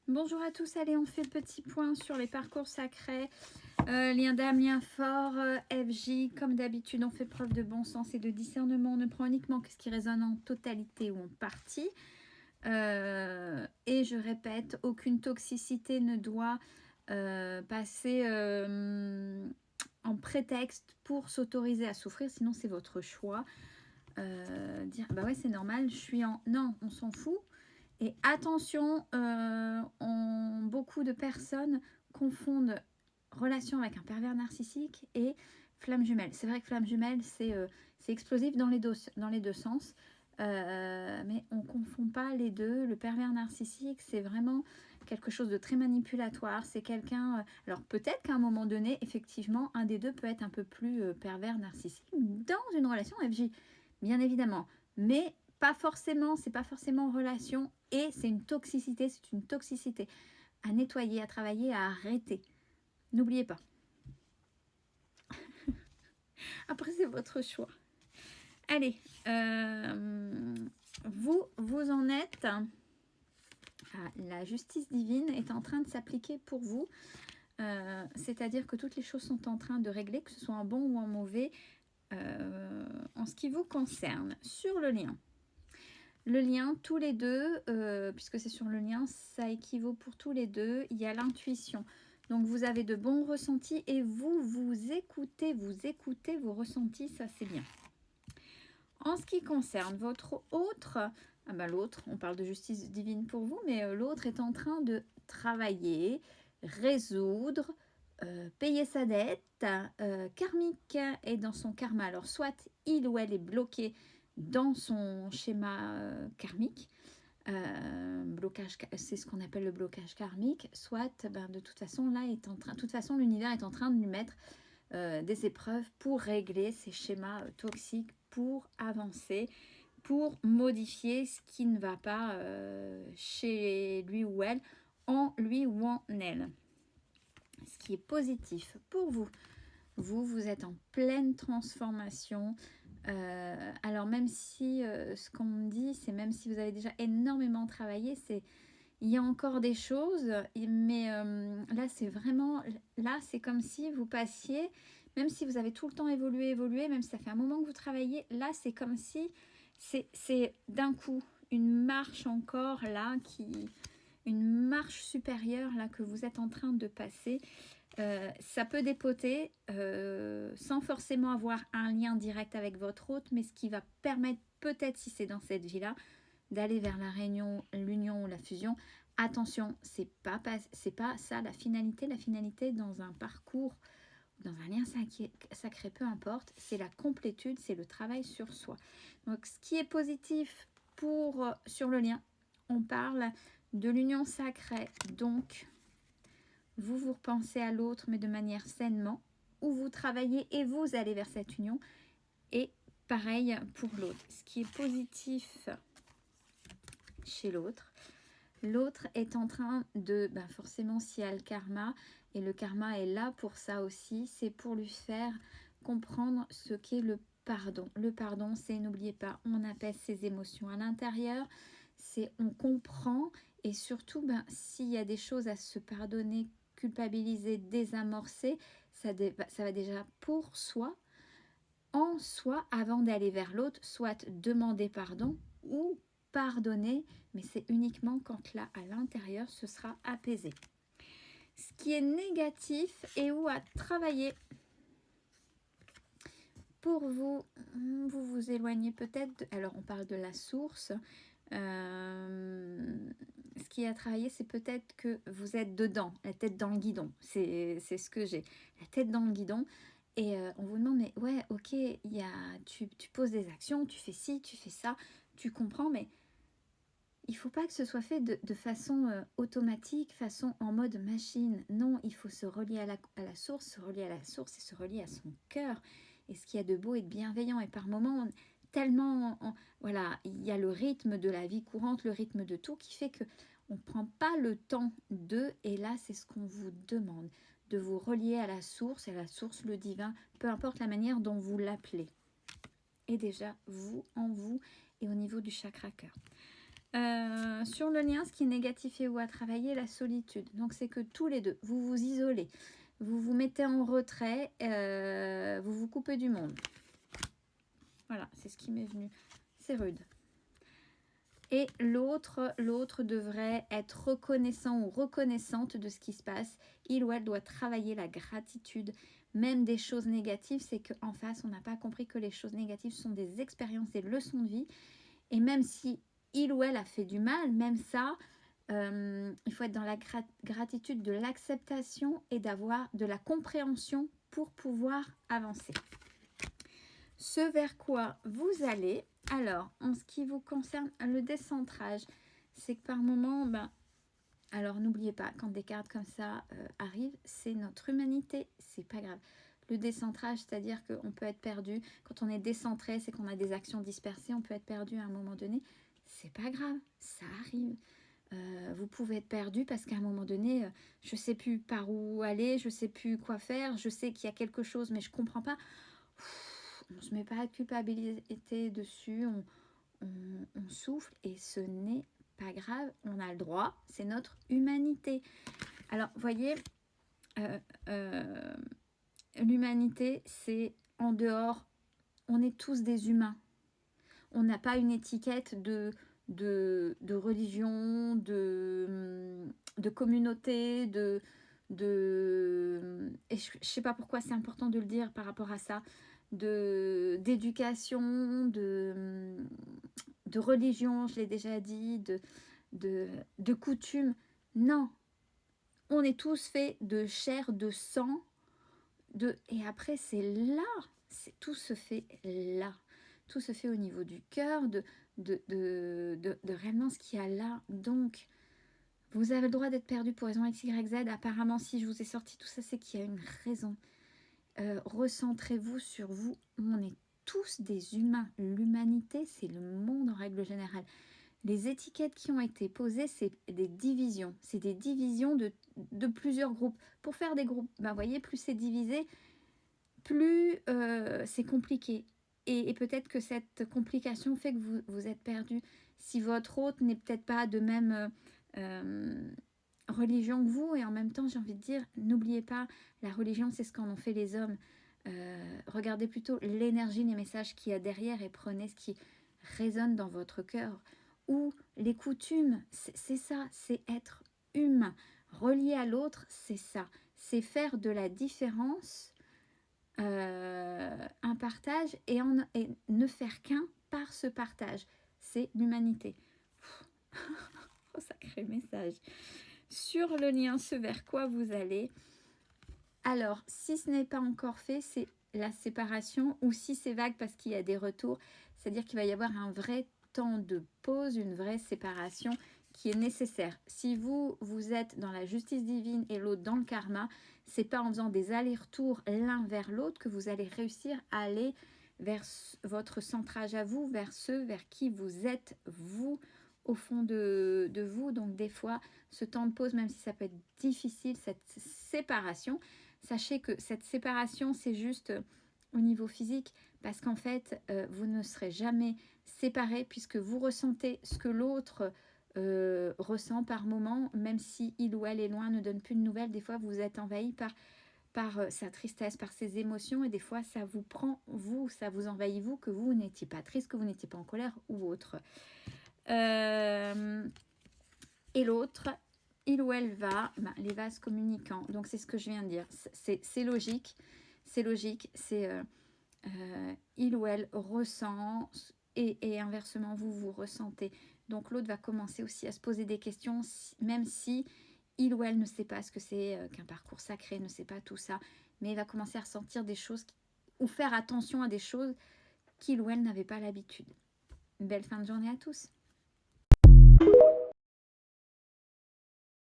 Bonjour à tous, allez on fait le petit point sur les parcours sacrés, lien d'âme, lien fort, FJ, comme d'habitude on fait preuve de bon sens et de discernement, on ne prend uniquement que ce qui résonne en totalité ou en partie, et je répète, aucune toxicité ne doit passer en prétexte pour s'autoriser à souffrir, sinon c'est votre choix. Dire bah ouais c'est normal, je suis en... Non, on s'en fout. Et attention, beaucoup de personnes confondent relation avec un pervers narcissique et flamme jumelle. C'est vrai que flamme jumelle, c'est explosif dans les deux sens, mais on ne confond pas les deux. Le pervers narcissique, c'est vraiment quelque chose de très manipulatoire. C'est quelqu'un... alors peut-être qu'à un moment donné, effectivement, un des deux peut être un peu plus pervers narcissique dans une relation FJ, bien évidemment. Mais pas forcément, c'est pas forcément en relation et c'est une toxicité à nettoyer, à travailler, à arrêter. N'oubliez pas. Après, c'est votre choix. Allez, vous en êtes. La justice divine est en train de s'appliquer pour vous. C'est-à-dire que toutes les choses sont en train de régler, que ce soit en bon ou en mauvais, en ce qui vous concerne. Sur le lien. Le lien, tous les deux, puisque c'est sur le lien, ça équivaut pour tous les deux. Il y a l'intuition. Donc, vous avez de bons ressentis et vous écoutez vos ressentis, ça c'est bien. En ce qui concerne votre autre, l'autre, on parle de justice divine pour vous, mais l'autre est en train de travailler, résoudre, payer sa dette karmique et dans son karma. Alors, soit il ou elle est bloqué dans son schéma karmique, blocage, c'est ce qu'on appelle le blocage karmique, soit de toute façon là l'univers est en train de lui mettre des épreuves pour régler ces schémas toxiques, pour avancer, pour modifier ce qui ne va pas chez lui ou elle, en lui ou en elle. Ce qui est positif pour vous. Vous êtes en pleine transformation. Alors même si ce qu'on me dit, c'est même si vous avez déjà énormément travaillé, il y a encore des choses, mais là c'est vraiment, là c'est comme si vous passiez, même si vous avez tout le temps évolué, même si ça fait un moment que vous travaillez, là c'est comme si c'est d'un coup une marche encore là, une marche supérieure là que vous êtes en train de passer. Ça peut dépoter sans forcément avoir un lien direct avec votre hôte, mais ce qui va permettre peut-être, si c'est dans cette vie-là, d'aller vers la réunion, l'union ou la fusion. Attention, c'est pas ça la finalité. La finalité dans un parcours, dans un lien sacré, peu importe, c'est la complétude, c'est le travail sur soi. Donc ce qui est positif sur le lien, on parle de l'union sacrée, donc vous repensez à l'autre, mais de manière sainement, ou vous travaillez et vous allez vers cette union. Et pareil pour l'autre. Ce qui est positif chez l'autre, l'autre est en train de, forcément s'il y a le karma, et le karma est là pour ça aussi, c'est pour lui faire comprendre ce qu'est le pardon. Le pardon, c'est, n'oubliez pas, on apaise ses émotions à l'intérieur, c'est on comprend, et surtout, s'il y a des choses à se pardonner, culpabiliser, désamorcer, ça va déjà pour soi, en soi, avant d'aller vers l'autre, soit demander pardon ou pardonner, mais c'est uniquement quand là, à l'intérieur, ce sera apaisé. Ce qui est négatif et où à travailler pour vous, vous éloignez peut-être, alors on parle de la source, ce qui est à travailler, c'est peut-être que vous êtes dedans, la tête dans le guidon, c'est ce que j'ai, la tête dans le guidon, et on vous demande, mais ouais, ok, tu poses des actions, tu fais ci, tu fais ça, tu comprends, mais il faut pas que ce soit fait de façon automatique, façon en mode machine. Non, il faut se relier à la source, se relier à la source et se relier à son cœur. Et ce qu'il y a de beau et de bienveillant. Et par moments, tellement, voilà, il y a le rythme de la vie courante, le rythme de tout qui fait que on ne prend pas le temps et là, c'est ce qu'on vous demande, de vous relier à la source, le divin, peu importe la manière dont vous l'appelez. Et déjà, vous, en vous et au niveau du chakra cœur. Sur le lien, ce qui est négatif et ou à travailler, la solitude. Donc c'est que tous les deux, vous vous isolez, vous vous mettez en retrait, vous vous coupez du monde. Voilà, c'est ce qui m'est venu. C'est rude. Et l'autre devrait être reconnaissant ou reconnaissante de ce qui se passe. Il ou elle doit travailler la gratitude, même des choses négatives. C'est qu'en face, on n'a pas compris que les choses négatives sont des expériences, des leçons de vie. Et même si il ou elle a fait du mal, même ça, il faut être dans la gratitude de l'acceptation et d'avoir de la compréhension pour pouvoir avancer. Ce vers quoi vous allez, alors en ce qui vous concerne le décentrage, c'est que par moment, alors n'oubliez pas, quand des cartes comme ça arrivent, c'est notre humanité, c'est pas grave. Le décentrage, c'est-à-dire qu'on peut être perdu. Quand on est décentré, c'est qu'on a des actions dispersées, on peut être perdu à un moment donné. C'est pas grave, ça arrive. Vous pouvez être perdu parce qu'à un moment donné, je sais plus par où aller, je sais plus quoi faire, je sais qu'il y a quelque chose, mais je comprends pas. On ne se met pas à culpabilité dessus, on souffle et ce n'est pas grave, on a le droit, c'est notre humanité. Alors, voyez, l'humanité, c'est en dehors, on est tous des humains. On n'a pas une étiquette de religion, de communauté, et je ne sais pas pourquoi c'est important de le dire par rapport à ça, d'éducation, de religion, je l'ai déjà dit, de coutume. Non, on est tous faits de chair, de sang, et après c'est là, tout se fait là. Tout se fait au niveau du cœur, de réellement ce qu'il y a là. Donc, vous avez le droit d'être perdu pour raison X, Y, Z. Apparemment, si je vous ai sorti tout ça, c'est qu'il y a une raison. Recentrez-vous sur vous. On est tous des humains. L'humanité, c'est le monde en règle générale. Les étiquettes qui ont été posées, c'est des divisions. C'est des divisions de plusieurs groupes. Pour faire des groupes, vous voyez, plus c'est divisé, plus c'est compliqué. Et peut-être que cette complication fait que vous êtes perdu. Si votre hôte n'est peut-être pas de même religion que vous, et en même temps, j'ai envie de dire, n'oubliez pas, la religion, c'est ce qu'en ont fait les hommes. Regardez plutôt l'énergie, les messages qu'il y a derrière et prenez ce qui résonne dans votre cœur. Ou les coutumes, c'est ça, c'est être humain. Relié à l'autre, c'est ça. C'est faire de la différence un partage et ne faire qu'un par ce partage. C'est l'humanité. Oh, sacré message. Sur le lien, ce vers quoi vous allez. Alors, si ce n'est pas encore fait, c'est la séparation, ou si c'est vague parce qu'il y a des retours, c'est-à-dire qu'il va y avoir un vrai temps de pause, une vraie séparation qui est nécessaire. Si vous êtes dans la justice divine et l'autre dans le karma, c'est pas en faisant des allers-retours l'un vers l'autre que vous allez réussir à aller vers votre centrage à vous, vers ceux vers qui vous êtes, vous, au fond de vous. Donc des fois, ce temps de pause, même si ça peut être difficile, cette séparation, sachez que cette séparation, c'est juste au niveau physique, parce qu'en fait, vous ne serez jamais séparés puisque vous ressentez ce que l'autre ressent par moment, même si il ou elle est loin, ne donne plus de nouvelles. Des fois, vous êtes envahi par sa tristesse, par ses émotions, et des fois, ça vous prend, vous, ça vous envahit, vous, que vous n'étiez pas triste, que vous n'étiez pas en colère ou autre. Et l'autre, il ou elle va, les vases communicants. Donc, c'est ce que je viens de dire. C'est logique. C'est logique. C'est il ou elle ressent et inversement, vous ressentez. Donc, l'autre va commencer aussi à se poser des questions, même si il ou elle ne sait pas ce que c'est qu'un parcours sacré, ne sait pas tout ça. Mais il va commencer à ressentir des choses ou faire attention à des choses qu'il ou elle n'avait pas l'habitude. Belle fin de journée à tous.